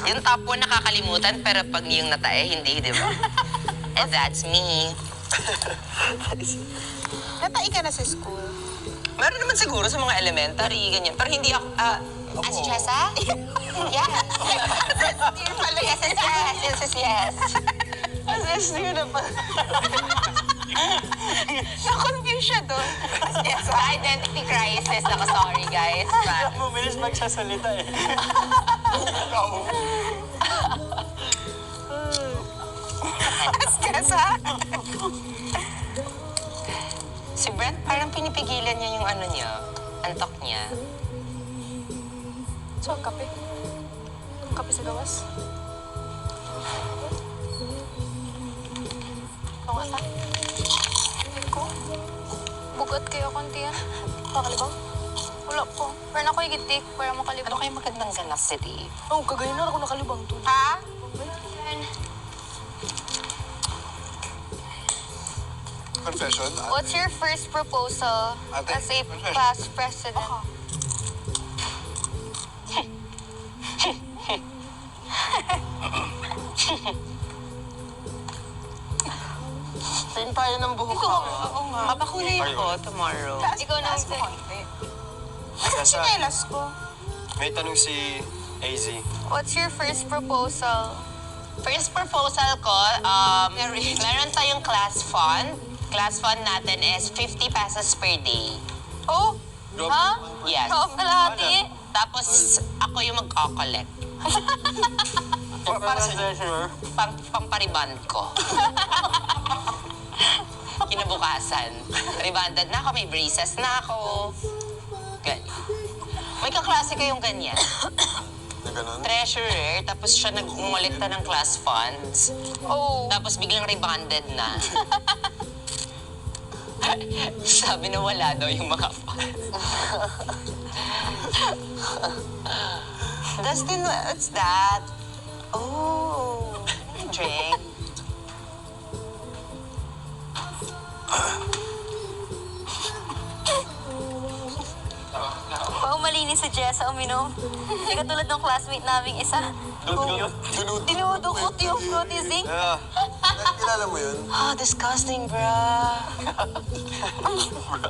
Yung top 1 nakakalimutan, pero pag yung natae, hindi, di ba? And that's me. Natai ka na sa school. Meron naman siguro sa mga elementary, ganyan. Pero hindi ako, si Chessa? Yes. Dear pala Yes, yes, yes, yes, yes, yes. Yes, dear na pa. Na-confuse siya doon. Yes, identity crisis. Ako, sorry, guys. Kaya mo, bilis magsasalita eh. Kasa. Si Brett, parang pinipigilan niya yung ano niya, antok niya. So, ang kape. Ang kape sa gawas. Ikaw nga sa? Ko? Bugat kayo konti yan. Pakalibang? Wala po. Pero na ko igitik para Ano makalibang. kayo magandang ganap, City? Oo, kagaya na ako nakalibang to. Ha? Confession? What's your first proposal Ate, as a confession. class president? Tayo tayo ng buhok ko. Oo nga. Papakulay ako tomorrow. Ikaw na Taas mo ang konti. Sasa, Sinelas ko. may tanong si AZ. What's your first proposal? First proposal ko, meron tayong class fund. Class fund natin is 50 pesos per day. Oh? Ha? Yes. Oh, kalahati. Tapos ako yung mag-collect. Para sa treasurer. Pampariband ko. Kinabukasan. Rebanded na ako, may braces na ako. Ganyan. May kaklase kayong ganyan. Na ganun? Treasurer, tapos siya nag-ngolekta ng class funds. Oh. Tapos biglang rebanded na. Sabi na wala daw yung mga funds. Dustin, what's that? Oh, drink. Malinis si Jessa uminom. Hindi katulad ng classmate naming isa. Dinudukot yung fruity zinc. Yeah. Kilala mo yun? Oh, disgusting, bruh.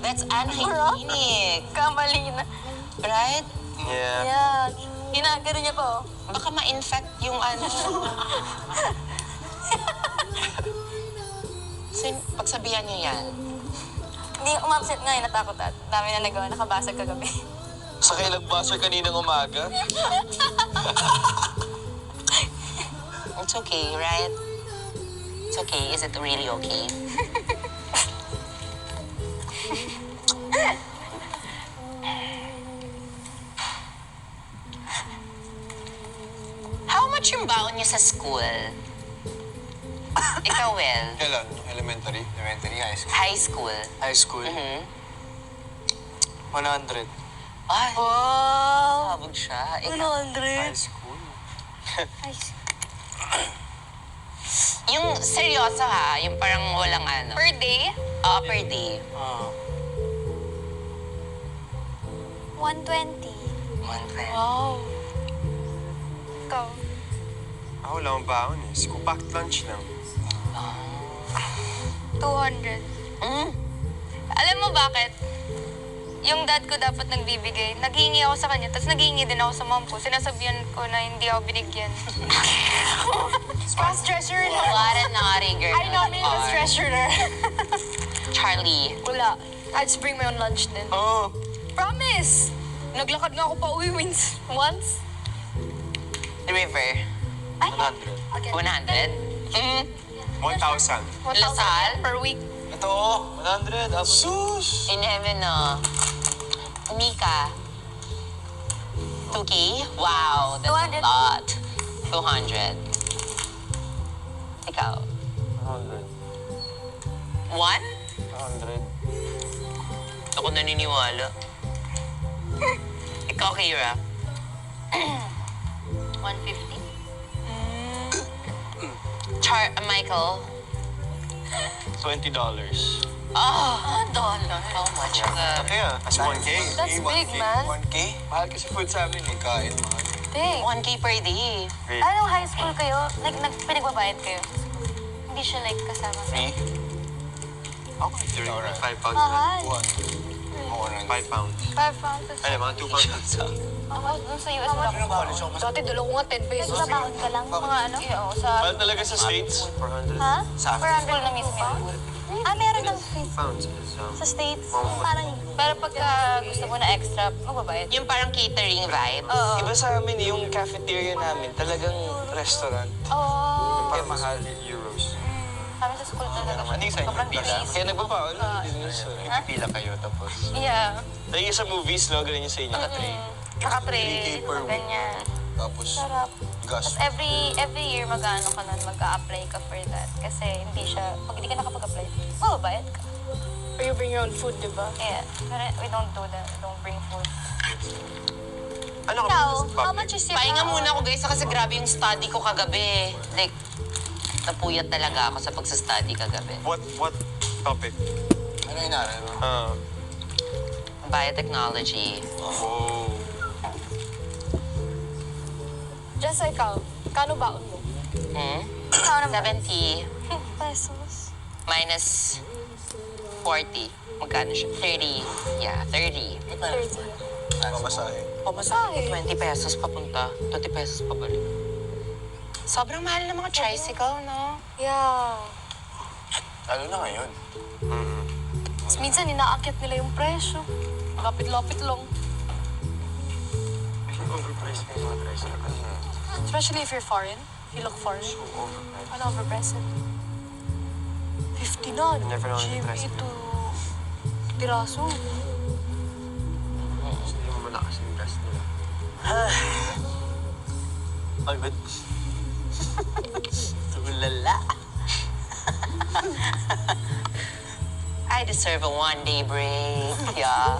That's unhygienic, Kamali na. right? Yeah. Yeah. Ginagano niya pa oh. Baka ma-infect yung ano. Pagsabihan niyo yan. Hindi umabsent nga, natakot at dami na nagawa, nakabasag kagabi. Sa kailagbasher kaninang umaga. It's okay, right? It's okay. Is it really okay? How much yung baon niyo sa school? Ikaw, Will. Kailan? Elementary? Elementary, high school. High school. High school. Mhm. 100. Ay, Wow! sabog siya. Ikaw. 100. School. Yung seryoso ha, yung parang walang ano. Per day? Per day. Ah. 120. Monthly. Wow. Ikaw? Ako wala akong baon eh. School packed lunch lang. 200. Mm. Alam mo bakit? Yung dad ko dapat nagbibigay. Naghihingi ako sa kanya, tapos naghihingi din ako sa mom ko. Sinasabihan ko na hindi ako binigyan. Class treasurer na. What a naughty girl. I nominate you as are. treasurer. Charlie. Wala. I just bring my own lunch din. Oo. Promise! Naglakad nga ako pa uwi once. River. 100. 100? Mm. 1,000. 1,000 Lasal? per week. Ito, 100. Sus! In heaven, no. Mika. 2K? Wow, that's 200. a lot. 200. Ikaw? 100. 1? 100. Ako naniniwala. Ikaw, Kira? 150. Michael? $20. Oh, dollar. How much? Okay ah. That's 1K. That's big, man. 1K? Mahal kasi food sa amin eh. Kain, mahal. Te, 1K per day. anong high school kayo? Like, pinagbabayad kayo? Hindi siya like kasama sa... Ako, 5 pounds. Mahal. Oo na. 5 pounds. 5 pounds. Ay, mga 2 pounds. Ako, dun sa US lang. Dati dala ko nga 10 pesos. Nagbabaon ka lang. Mga ano? Oo, sa... Mahal talaga sa States. 400 Ha? Sa Per school na mismo. Meron ng free pounds is, sa States. Parang... Pero pagka gusto mo na extra, magbabayad. Yung parang catering vibe. Oo. Iba sa amin, yung cafeteria namin, talagang restaurant. Oo. Kaya mahal. euros. Kami sa school talaga. Ano yung sa inyo? Sobrang Pila? bilis. Kaya nagpapaon. Pila kayo tapos. Yeah. Lagi sa movies, no? Ganun yung sa inyo. Naka-trade. 3K per week. Ganyan. Tapos Sarap. gas. Tapos every year mag-ano ka nun, mag-a-apply ka for that. Kasi hindi siya, pag hindi ka nakapag-apply, mababayad ka. Or you bring your own food, di ba? Yeah. Pero we don't do that. We don't bring food. Ano ka Now, sa how public? much is your... Pahinga muna ako guys kasi grabe yung study ko kagabi. Like, napuyat talaga ako sa pagsa-study kagabi. What topic? Ano inaral mo? Biotechnology. Oh. Just like ikaw, kano baon mo? Hmm? Ikaw naman. 70 pesos. minus 40. Magkano siya? 30. Yeah, 30. Pamasahe. Pamasahe. 20 pesos papunta, 20 pesos pabalik. Sobrang mahal ng mga tricycle, no? Yeah. Lalo na ngayon. Tapos minsan inaakit nila yung presyo. Lapit-lapit lang. Overpriced pa yung mga tricycle. Especially if you're foreign. You look foreign. Overpriced. Ano overpriced? 50 na. Never know GMA the price. to piraso. Hindi mo malakas yung gas nila. Pagod. Tulala. I deserve a one-day break. Yeah.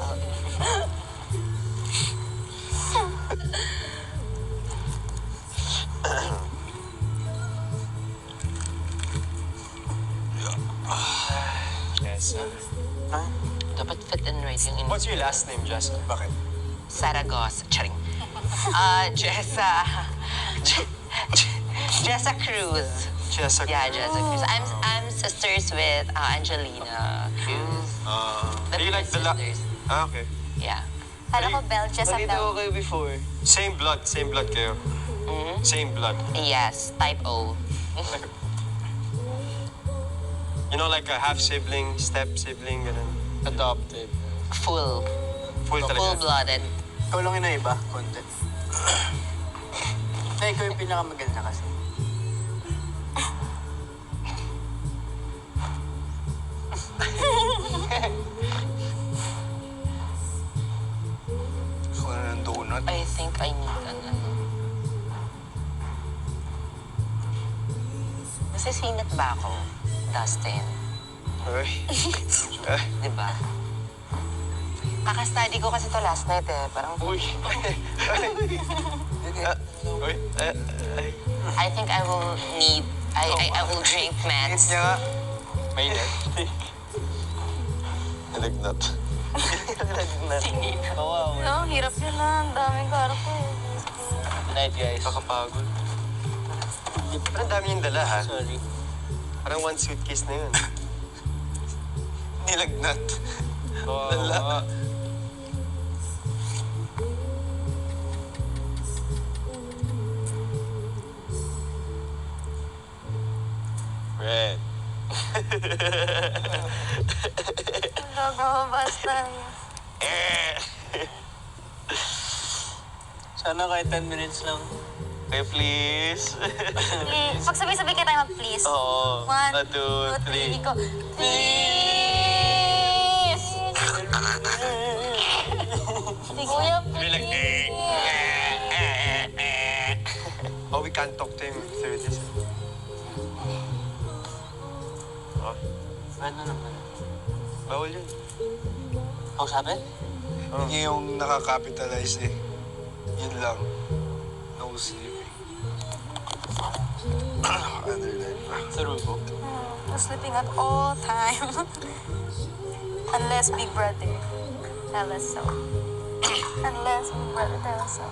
Yes. Dapat fit and right yung What's your last name, Jessa? Bakit? Saragossa. Charing. Jessa Cruz. Jessa. Yeah, Jessa Cruz. I'm sisters with Angelina Cruz. Do you like the sisters. Okay. Yeah. Kala ko Bell, just a Balita ko Bell. kayo before. Same blood kayo. Same blood. Yes, type O. You know, like a half-sibling, step-sibling, ganun. Adopted. Full. Full talaga. Full-blooded. Ikaw lang yung naiba, konti. Na ikaw yung pinakamaganda kasi. Gusto ko na ng donut. I think I need an ano. Nasisinat ba ako, Dustin? Ay. Di ba? Kaka-study ko kasi to last night eh. Parang, Uy. Uy. I think I will need, I will drink meds. Niya nga. May net. Nalagnat. Kawawa. No, hirap yun na. Ang daming karo ko eh. Good night, guys. Kakapagod. Parang dami yung dala, ha? Sorry. Parang one suitcase na yun. Nilagnat. Kawawa. Red. Basta. Sana kahit 10 minutes lang. Okay, please. Please. Pag sabay-sabay ka tayo mag-please. Oo. 1, 2, 3, 2, 3. go. Please! Kuya, please! Oh, we can't talk to him through this. Oh, Ano naman? bawal yun. Kausapin? Hindi yung nakakapitalize eh. Yun lang. No sleeping. Underline pa. Sa Rubo? I'm sleeping at all time. Unless Big Brother tell us so. Unless Big Brother tell us so.